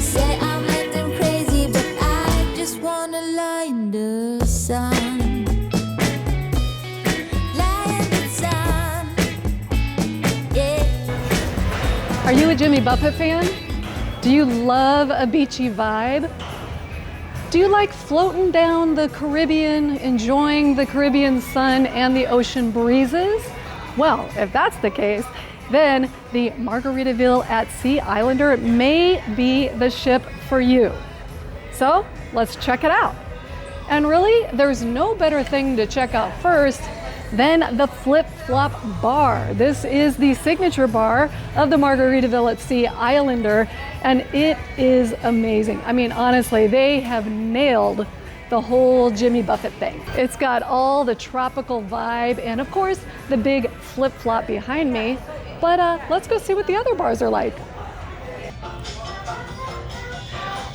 say I'm acting crazy, but I just wanna lie in the sun. Lie in the sun. Yeah. Are you a Jimmy Buffett fan? Do you love a beachy vibe? Do you like floating down the Caribbean, enjoying the Caribbean sun and the ocean breezes? Well, if that's the case, then the Margaritaville at Sea Islander may be the ship for you. So let's check it out. And really, there's no better thing to check out first than the Flip Flop Bar. This is the signature bar of the Margaritaville at Sea Islander, and it is amazing. I mean, honestly, they have nailed the whole Jimmy Buffett thing. It's got all the tropical vibe and of course the big flip flop behind me. But let's go see what the other bars are like.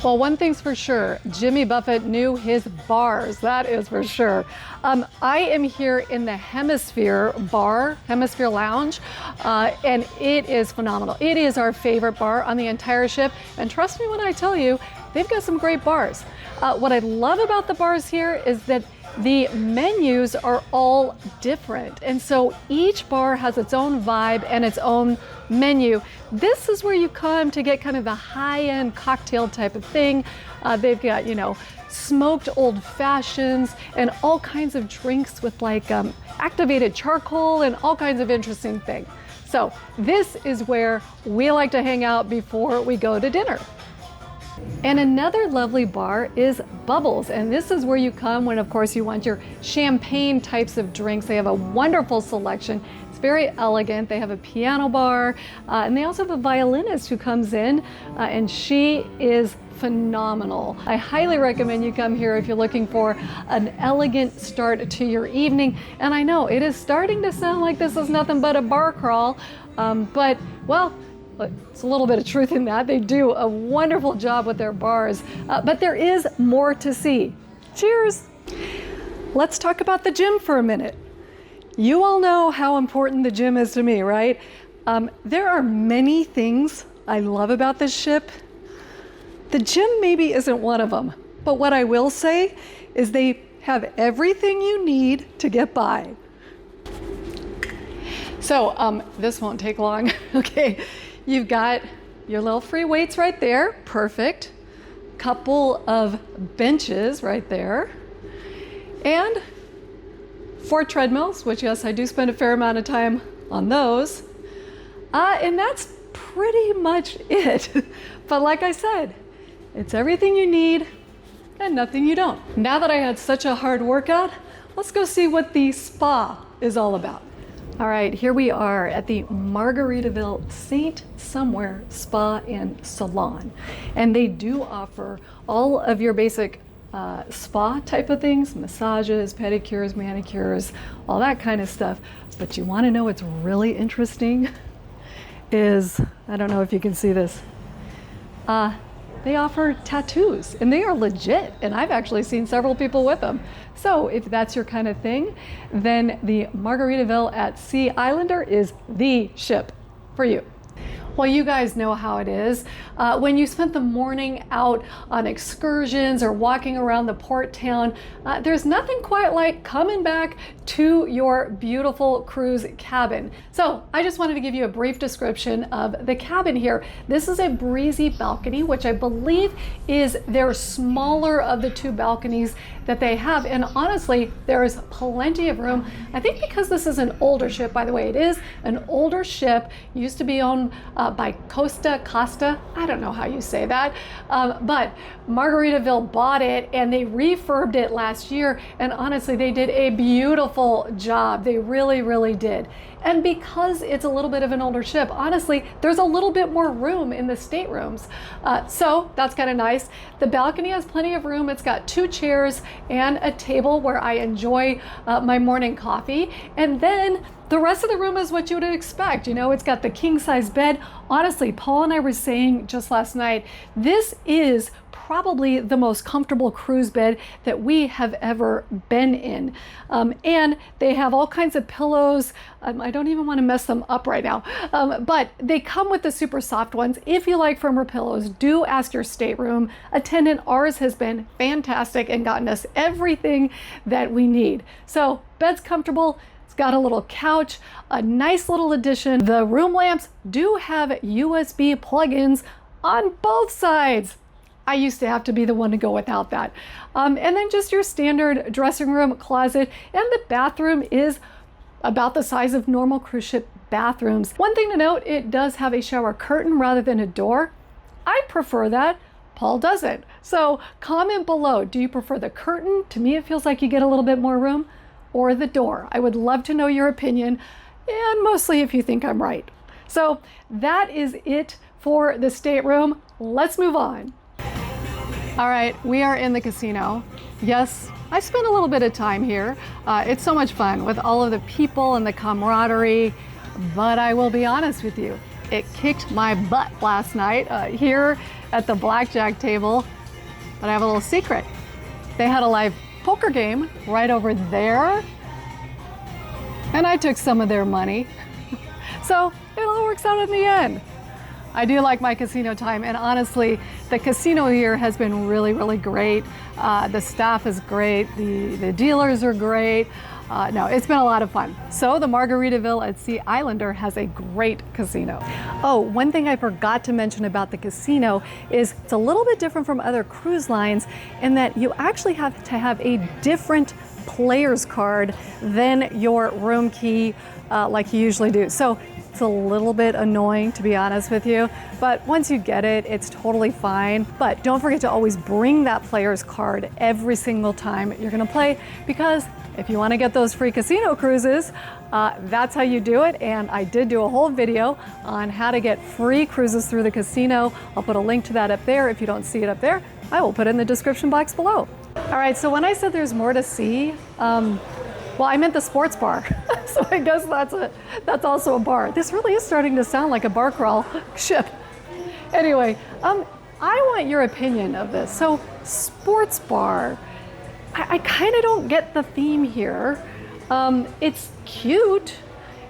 Well, one thing's for sure, Jimmy Buffett knew his bars, that is for sure. I am here in the Hemisphere Bar, Hemisphere Lounge, and it is phenomenal. It is our favorite bar on the entire ship, and trust me when I tell you, they've got some great bars. What I love about the bars here is that the menus are all different, and so each bar has its own vibe and its own menu. This is where you come to get kind of the high-end cocktail type of thing. They've got, you know, smoked old fashions and all kinds of drinks with like activated charcoal and all kinds of interesting things. So this is where we like to hang out before we go to dinner. And another lovely bar is Bubbles, and this is where you come when, of course, you want your champagne types of drinks. They have a wonderful selection. It's very elegant. They have a piano bar, and they also have a violinist who comes in, and she is phenomenal. I highly recommend you come here if you're looking for an elegant start to your evening. And I know it is starting to sound like this is nothing but a bar crawl, but well, it's a little bit of truth in that. They do a wonderful job with their bars, but there is more to see. Cheers. Let's talk about the gym for a minute. You all know how important the gym is to me, right? There are many things I love about this ship. The gym maybe isn't one of them, but what I will say is they have everything you need to get by. So this won't take long, okay? You've got your little free weights right there, perfect. Couple of benches right there. And 4 treadmills, which yes, I do spend a fair amount of time on those. And that's pretty much it. But like I said, it's everything you need and nothing you don't. Now that I had such a hard workout, let's go see what the spa is all about. All right, here we are at the Margaritaville Saint Somewhere Spa and Salon. And they do offer all of your basic spa type of things, massages, pedicures, manicures, all that kind of stuff. But you wanna know what's really interesting is, I don't know if you can see this, they offer tattoos and they are legit. And I've actually seen several people with them. So if that's your kind of thing, then the Margaritaville at Sea Islander is the ship for you. Well, you guys know how it is. When you spent the morning out on excursions or walking around the port town, there's nothing quite like coming back to your beautiful cruise cabin. So I just wanted to give you a brief description of the cabin here. This is a Breezy Balcony, which I believe is their smaller of the 2 balconies that they have. And honestly, there is plenty of room. I think because this is an older ship, by the way, it is an older ship, used to be owned by Costa, I don't know how you say that, but Margaritaville bought it and they refurbed it last year, and honestly they did a beautiful job. They really, really did. And because it's a little bit of an older ship, honestly, there's a little bit more room in the staterooms. So that's kind of nice. The balcony has plenty of room. It's got 2 chairs and a table where I enjoy my morning coffee. And then The rest of the room is what you would expect. You know, it's got the king size bed. Honestly, Paul and I were saying just last night, this is probably the most comfortable cruise bed that we have ever been in. And they have all kinds of pillows. I don't even want to mess them up right now. But they come with the super soft ones. If you like firmer pillows, do ask your stateroom attendant. Ours has been fantastic and gotten us everything that we need. So bed's comfortable. It's got a little couch, a nice little addition. The room lamps do have USB plugins on both sides. I used to have to be the one to go without that. And then just your standard dressing room, closet, and the bathroom is about the size of normal cruise ship bathrooms. One thing to note, it does have a shower curtain rather than a door. I prefer that. Paul doesn't. So comment below, do you prefer the curtain? To me, it feels like you get a little bit more room, or the door. I would love to know your opinion, and mostly if you think I'm right. So that is it for the stateroom. Let's move on. All right, we are in the casino. Yes, I spent a little bit of time here. It's so much fun with all of the people and the camaraderie, but I will be honest with you, it kicked my butt last night here at the blackjack table. But I have a little secret. They had a live poker game right over there, and I took some of their money. So it all works out in the end. I do like my casino time, and honestly, the casino here has been really, really great. The staff is great, the dealers are great. No, it's been a lot of fun. So the Margaritaville at Sea Islander has a great casino. Oh, one thing I forgot to mention about the casino is it's a little bit different from other cruise lines in that you actually have to have a different player's card than your room key like you usually do. So it's a little bit annoying, to be honest with you, but once you get it, it's totally fine. But don't forget to always bring that player's card every single time you're gonna play, because if you wanna get those free casino cruises, that's how you do it. And I did do a whole video on how to get free cruises through the casino. I'll put a link to that up there. If you don't see it up there, I will put it in the description box below. All right, so when I said there's more to see, well, I meant the sports bar. So I guess that's also a bar. This really is starting to sound like a bar crawl ship. Anyway, I want your opinion of this. So sports bar, I kind of don't get the theme here. It's cute.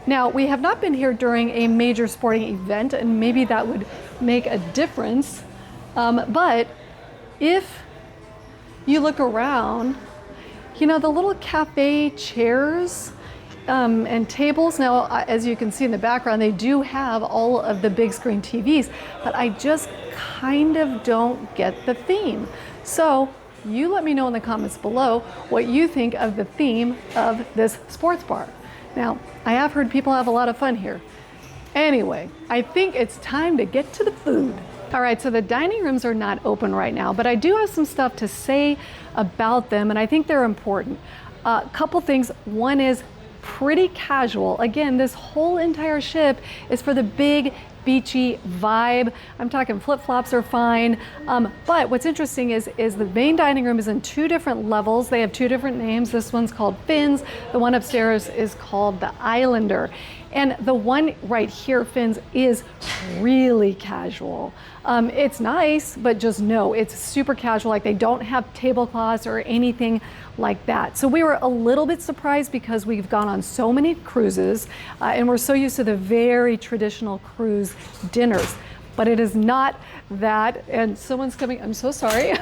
Now, we have not been here during a major sporting event, and maybe that would make a difference. But if you look around, you know, the little cafe chairs and tables. Now, as you can see in the background, they do have all of the big screen TVs, but I just kind of don't get the theme. So you let me know in the comments below what you think of the theme of this sports bar. Now, I have heard people have a lot of fun here. Anyway, I think it's time to get to the food. All right, so the dining rooms are not open right now, but I do have some stuff to say about them, and I think they're important. A couple things. One is pretty casual. Again, this whole entire ship is for the big beachy vibe. I'm talking flip-flops are fine. But what's interesting is the main dining room is in two different levels. They have two different names. This one's called Finn's. The one upstairs is called the Islander. And the one right here, Finn's, is really casual. It's nice, but just know it's super casual. Like, they don't have tablecloths or anything like that. So we were a little bit surprised because we've gone on so many cruises and we're so used to the very traditional cruise dinners. But it is not that. And someone's coming, I'm so sorry.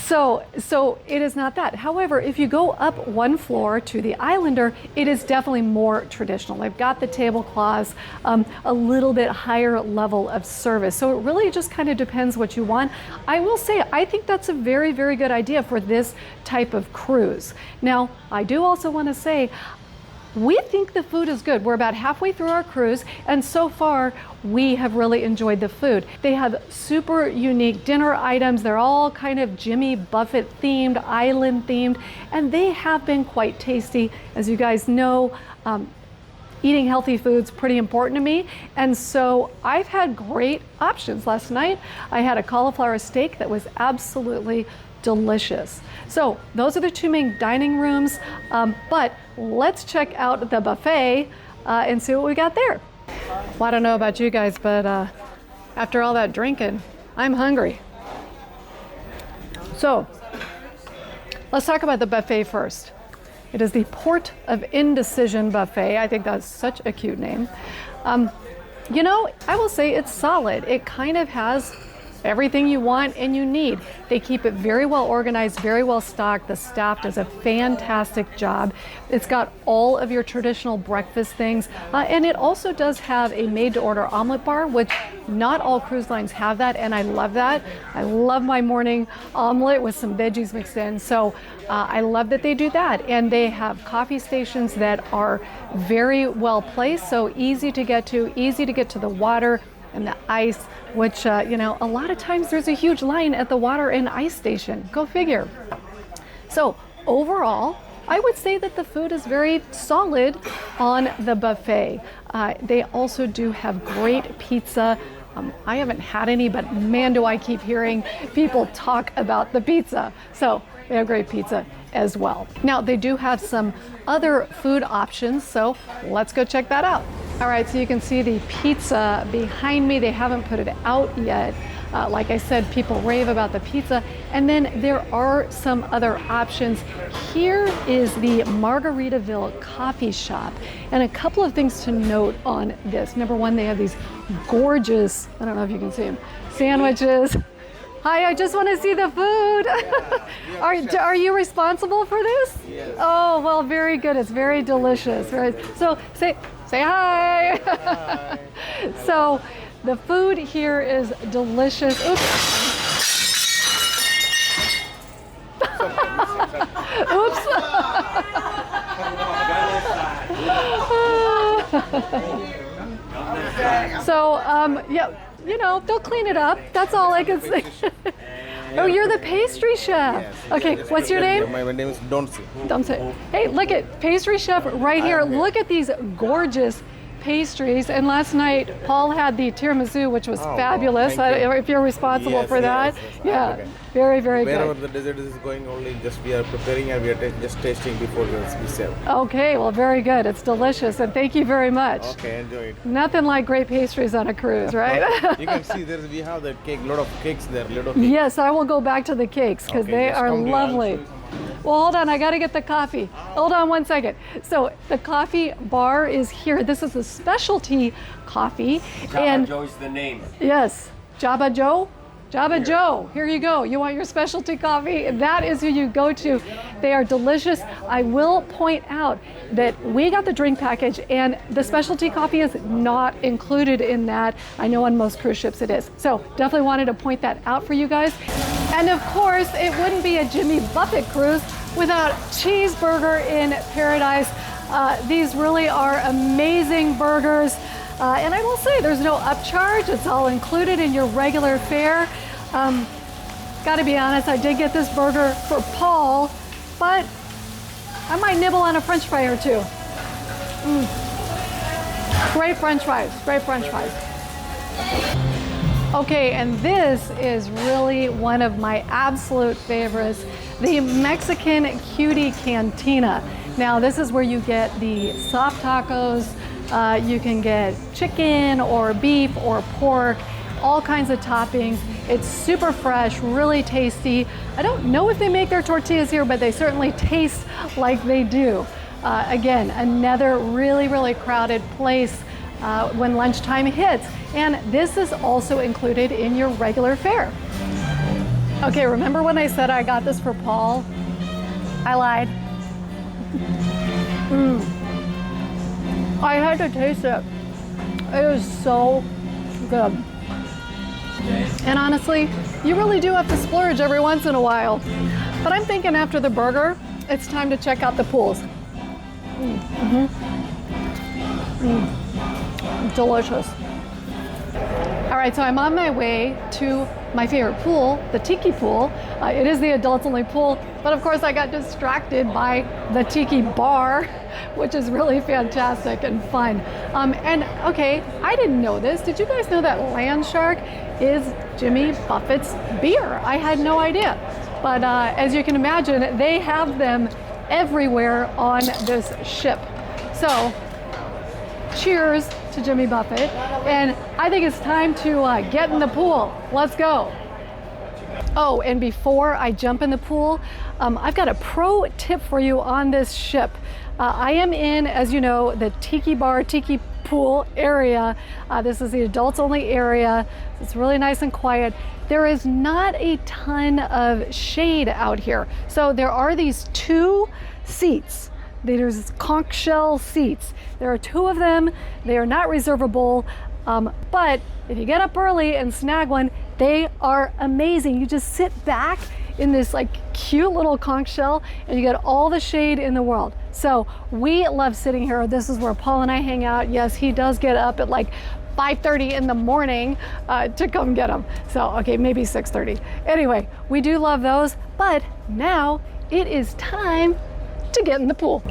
So it is not that. However, if you go up one floor to the Islander, it is definitely more traditional. They've got the tablecloths, a little bit higher level of service. So it really just kind of depends what you want. I will say, I think that's a very, very good idea for this type of cruise. Now, I do also want to say, we think the food is good. We're about halfway through our cruise, and so far we have really enjoyed the food. They have super unique dinner items. They're all kind of Jimmy Buffett themed, island themed, and they have been quite tasty. As you guys know, eating healthy food's pretty important to me, and so I've had great options. Last night I had a cauliflower steak that was absolutely delicious. So those are the two main dining rooms, but let's check out the buffet and see what we got there. Well, I don't know about you guys, but after all that drinking, I'm hungry. So let's talk about the buffet first. It is the Port of Indecision Buffet. I think that's such a cute name. You know, I will say it's solid. It kind of has everything you want and you need. They keep it very well organized, very well stocked. The staff does a fantastic job. It's got all of your traditional breakfast things, and it also does have a made-to-order omelet bar, which not all cruise lines have that, and I love that. I love my morning omelet with some veggies mixed in, so I love that they do that. And they have coffee stations that are very well placed, so easy to get to the water and the ice, which, you know, a lot of times there's a huge line at the water and ice station. Go figure. So overall, I would say that the food is very solid on the buffet. They also do have great pizza. I haven't had any, but man, do I keep hearing people talk about the pizza. So they have great pizza as well. Now, they do have some other food options, so let's go check that out. All right, so you can see the pizza behind me. They haven't put it out yet. Like I said, people rave about the pizza. And then there are some other options. Here is the Margaritaville coffee shop. And a couple of things to note on this. Number one, they have these gorgeous, I don't know if you can see them, sandwiches. Hi, I just want to see the food. Are you responsible for this? Yes. Oh, well, very good. It's very delicious. So say hi. Hi. So the food here is delicious. Oops. Oops. So, yeah, you know, they'll clean it up. That's all I can say. Oh, you're the pastry chef. Yes. Okay, what's your name? My name is Donsi. Don't say. Hey, look at pastry chef right here. Look at these gorgeous pastries. And last night, Paul had the tiramisu, which was fabulous. Thank you. If you're responsible for that, yeah, okay. very, very Wherever good. the dessert is going, only just we are preparing and we are just tasting before we serve. Okay, well, very good. It's delicious, and thank you very much. Okay, enjoy it. Nothing like great pastries on a cruise, right? You can see we have the cake, lot of cakes there, little cakes. Yes, I will go back to the cakes because Okay, they just are come here, I'll lovely. show you. Well, hold on, I got to get the coffee. Hold on one second. So the coffee bar is here. This is a specialty coffee. Java Joe is the name. Yes, Java Joe. Java Joe, here you go. You want your specialty coffee? That is who you go to. They are delicious. I will point out that we got the drink package and the specialty coffee is not included in that. I know on most cruise ships it is. So definitely wanted to point that out for you guys. And of course, it wouldn't be a Jimmy Buffett cruise without cheeseburger in paradise. These really are amazing burgers. And I will say there's no upcharge. It's all included in your regular fare. Gotta be honest, I did get this burger for Paul, but I might nibble on a French fry or two. Great French fries, great French fries. Okay, and this is really one of my absolute favorites, the Mexican Cutie Cantina. Now, this is where you get the soft tacos. You can get chicken or beef or pork, all kinds of toppings. It's super fresh, really tasty. I don't know if they make their tortillas here, but they certainly taste like they do. Again, another really, really crowded place when lunchtime hits. And this is also included in your regular fare. Okay, remember when I said I got this for Paul? I lied. I had to taste it. It was so good. And honestly, you really do have to splurge every once in a while. But I'm thinking after the burger, it's time to check out the pools. Delicious. All right, so I'm on my way to my favorite pool, the Tiki Pool. It is the adults only pool, but of course I got distracted by the Tiki Bar, which is really fantastic and fun. And okay, I didn't know this. Did you guys know that Land Shark is Jimmy Buffett's beer? I had no idea. But as you can imagine, they have them everywhere on this ship. So cheers to Jimmy Buffett. And I think it's time to get in the pool. Let's go. Oh, and before I jump in the pool, I've got a pro tip for you on this ship. I am in, as you know, the Tiki Bar, Tiki Pool area. This is the adults only area. It's really nice and quiet. There is not a ton of shade out here. So there are these 2 seats. There's conch shell seats. There are 2 of them. They are not reservable. But if you get up early and snag one, they are amazing. You just sit back in this like cute little conch shell and you get all the shade in the world. So we love sitting here. This is where Paul and I hang out. Yes, he does get up at like 5:30 in the morning to come get them. So, okay, maybe 6:30. Anyway, we do love those, but now it is time to get in the pool.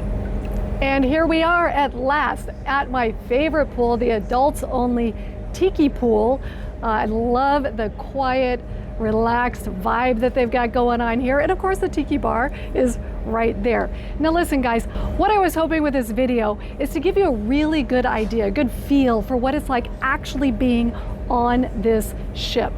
And here we are at last at my favorite pool, the adults only Tiki Pool. I love the quiet, relaxed vibe that they've got going on here. And of course the Tiki Bar is right there. Now listen guys, what I was hoping with this video is to give you a really good idea, a good feel for what it's like actually being on this ship.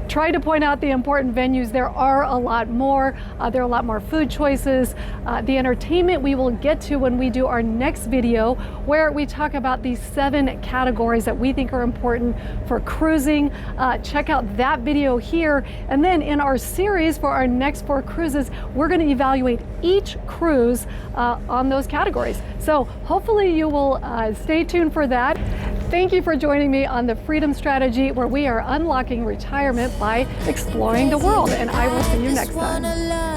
Try to point out the important venues. There are a lot more. There are a lot more food choices. The entertainment we will get to when we do our next video, where we talk about these 7 categories that we think are important for cruising. Check out that video here. And then in our series for our next 4 cruises, we're going to evaluate each cruise on those categories. So hopefully you will stay tuned for that. Thank you for joining me on the Freedom Strategy, where we are unlocking retirement by exploring the world. And I will see you next time.